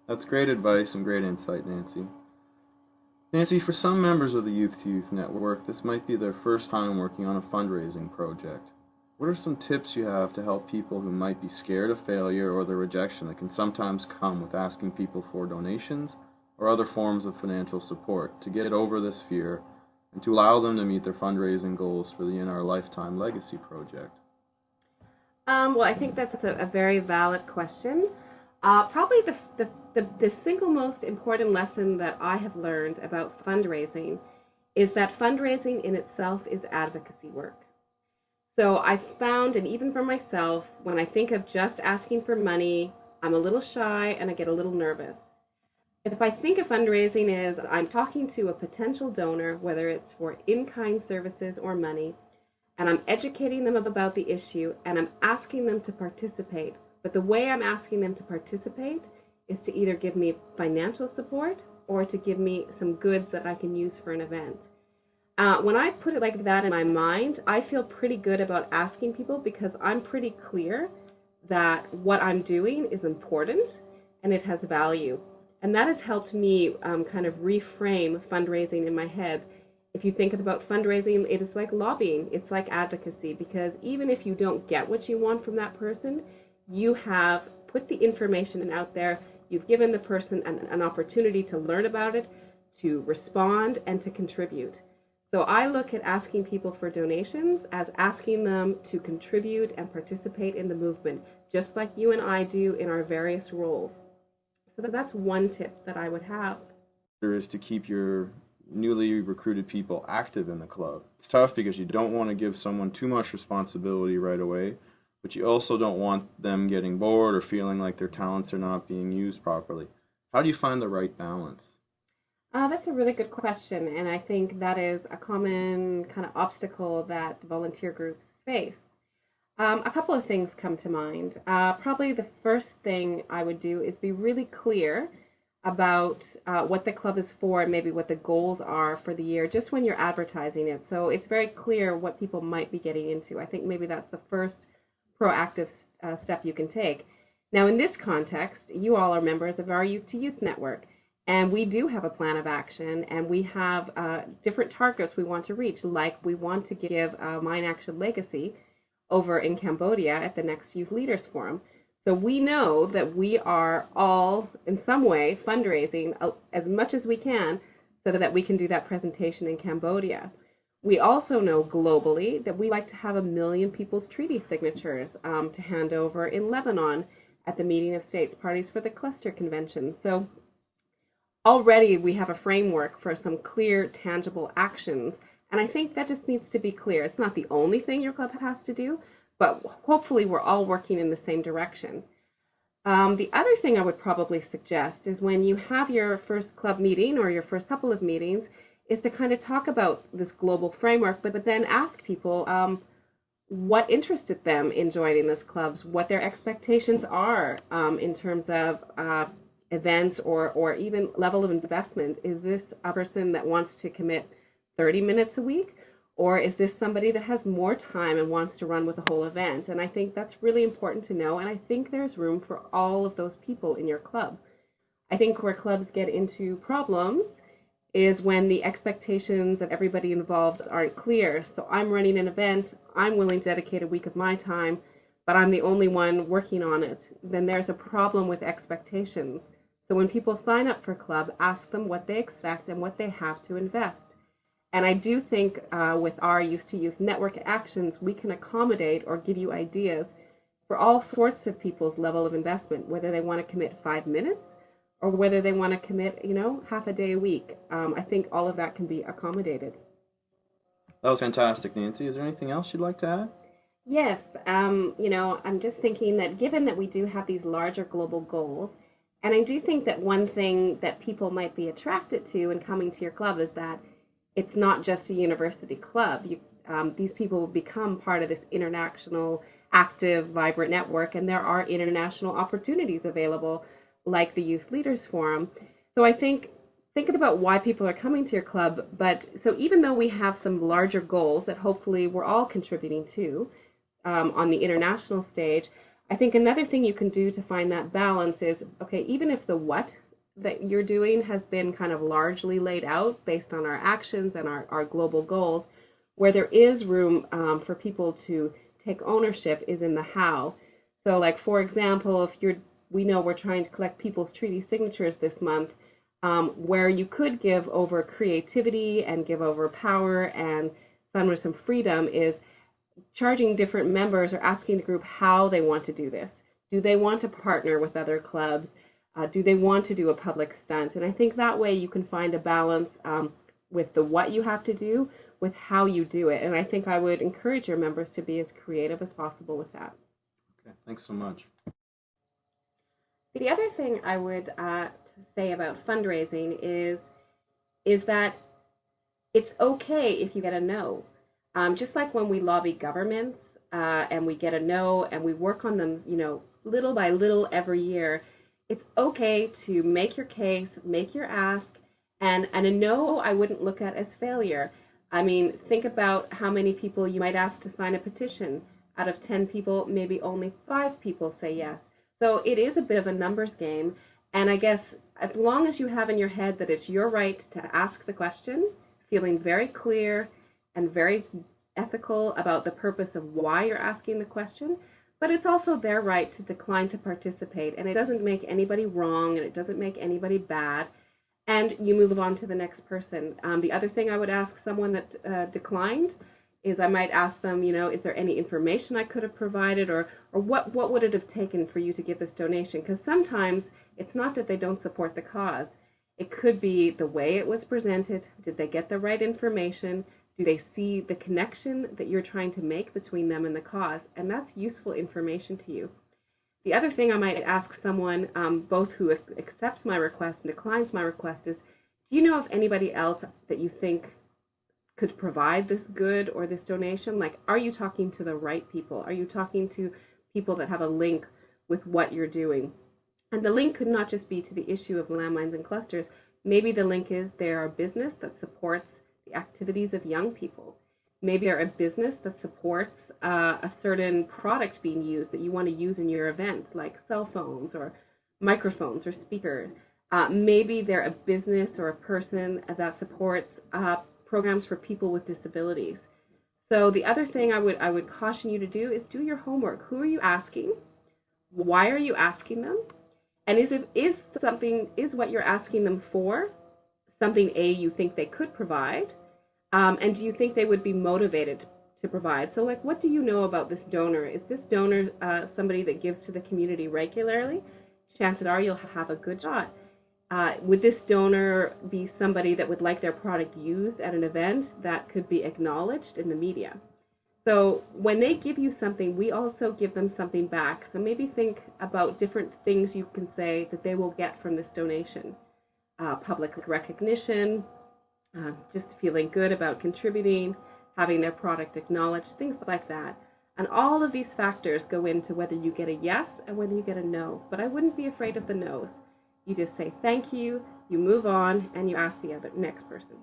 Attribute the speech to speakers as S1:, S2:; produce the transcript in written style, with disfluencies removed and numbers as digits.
S1: That's great advice and great insight, Nancy. Nancy, for some members of the Youth to Youth Network, this might be their first time working on a fundraising project. What are some tips you have to help people who might be scared of failure or the rejection that can sometimes come with asking people for donations or other forms of financial support to get over this fear and to allow them to meet their fundraising goals for the In Our Lifetime Legacy project?
S2: Well, I think that's a very valid question. Probably the single most important lesson that I have learned about fundraising is that fundraising in itself is advocacy work. So I found, and even for myself, when I think of just asking for money, I'm a little shy and I get a little nervous. If I think of fundraising as I'm talking to a potential donor, whether it's for in kind services or money, and I'm educating them about the issue and I'm asking them to participate. But the way I'm asking them to participate is to either give me financial support or to give me some goods that I can use for an event. When I put it like that in my mind, I feel pretty good about asking people because I'm pretty clear that what I'm doing is important and it has value. And that has helped me kind of reframe fundraising in my head. If you think about fundraising, it is like lobbying, it's like advocacy, because even if you don't get what you want from that person, you have put the information out there, you've given the person an opportunity to learn about it, to respond, and to contribute. So I look at asking people for donations as asking them to contribute and participate in the movement, just like you and I do in our various roles. So that's one tip that I would have.
S1: There is to keep your newly recruited people active in the club. It's tough because you don't want to give someone too much responsibility right away, but you also don't want them getting bored or feeling like their talents are not being used properly. How do you find the right balance?
S2: That's a really good question, and I think that is a common kind of obstacle that volunteer groups face. A couple of things come to mind. Probably the first thing I would do is be really clear about what the club is for and maybe what the goals are for the year, just when you're advertising it. So it's very clear what people might be getting into. I think maybe that's the first proactive step you can take. Now, in this context, you all are members of our Youth to Youth Network, and we do have a plan of action, and we have different targets we want to reach, like we want to give Mine Action Legacy over in Cambodia at the next Youth Leaders Forum. So we know that we are all, in some way, fundraising as much as we can so that we can do that presentation in Cambodia. We also know globally that we like to have 1 million people's treaty signatures to hand over in Lebanon at the meeting of states parties for the cluster convention. So already we have a framework for some clear, tangible actions. And I think that just needs to be clear. It's not the only thing your club has to do, but hopefully we're all working in the same direction. The other thing I would probably suggest is when you have your first club meeting or your first couple of meetings, is to kind of talk about this global framework, but then ask people what interested them in joining this clubs, what their expectations are in terms of events or even level of investment. Is this a person that wants to commit 30 minutes a week? Or is this somebody that has more time and wants to run with the whole event? And I think that's really important to know. And I think there's room for all of those people in your club. I think where clubs get into problems is when the expectations of everybody involved aren't clear. So I'm running an event, I'm willing to dedicate a week of my time, but I'm the only one working on it. Then there's a problem with expectations. So when people sign up for a club, ask them what they expect and what they have to invest. And I do think with our Youth to Youth Network actions, we can accommodate or give you ideas for all sorts of people's level of investment, whether they want to commit 5 minutes or whether they want to commit, half a day a week. I think all of that can be accommodated.
S1: That was fantastic, Nancy. Is there anything else you'd like to add?
S2: Yes, I'm just thinking that given that we do have these larger global goals, and I do think that one thing that people might be attracted to in coming to your club is that it's not just a university club. These people will become part of this international, active, vibrant network, and there are international opportunities available, like the Youth Leaders Forum. So I think thinking about why people are coming to your club, but so even though we have some larger goals that hopefully we're all contributing to on the international stage, I think another thing you can do to find that balance is, okay, even if the what that you're doing has been kind of largely laid out based on our actions and our global goals, where there is room for people to take ownership is in the how. So, like for example, if you're, we know we're trying to collect people's treaty signatures this month, where you could give over creativity and give over power and some freedom is charging different members or asking the group how they want to do this. Do they want to partner with other clubs? Do they want to do a public stunt? And I think that way you can find a balance with the what you have to do with how you do it. And I think I would encourage your members to be as creative as possible with that.
S1: Okay, thanks so much.
S2: The other thing I would say about fundraising is that it's okay if you get a no. Just like when we lobby governments and we get a no and we work on them, little by little every year, it's okay to make your case, make your ask, and a no I wouldn't look at as failure. I mean, think about how many people you might ask to sign a petition. Out of 10 people, maybe only 5 people say yes. So it is a bit of a numbers game. And I guess as long as you have in your head that it's your right to ask the question, feeling very clear and very ethical about the purpose of why you're asking the question, but it's also their right to decline to participate. And it doesn't make anybody wrong and it doesn't make anybody bad. And you move on to the next person. The other thing I would ask someone that declined is I might ask them, is there any information I could have provided, or what would it have taken for you to give this donation? Because sometimes it's not that they don't support the cause. It could be the way it was presented. Did they get the right information? Do they see the connection that you're trying to make between them and the cause? And that's useful information to you. The other thing I might ask someone, both who accepts my request and declines my request, is do you know of anybody else that you think could provide this good or this donation? Like, are you talking to the right people? Are you talking to people that have a link with what you're doing? And the link could not just be to the issue of landmines and clusters. Maybe the link is they're a business that supports the activities of young people. Maybe they're a business that supports a certain product being used that you want to use in your event, like cell phones or microphones or speakers. Maybe they're a business or a person that supports programs for people with disabilities. So the other thing I would caution you to do is do your homework. Who are you asking? Why are you asking them? And is what you're asking them for something you think they could provide, and do you think they would be motivated to provide? So, like, what do you know about this donor? Is this donor somebody that gives to the community regularly? Chances are you'll have a good shot. Would this donor be somebody that would like their product used at an event that could be acknowledged in the media? So when they give you something, we also give them something back. So maybe think about different things you can say that they will get from this donation. Public recognition, just feeling good about contributing, having their product acknowledged, things like that. And all of these factors go into whether you get a yes and whether you get a no. But I wouldn't be afraid of the no's. You just say thank you, you move on, and you ask the next person.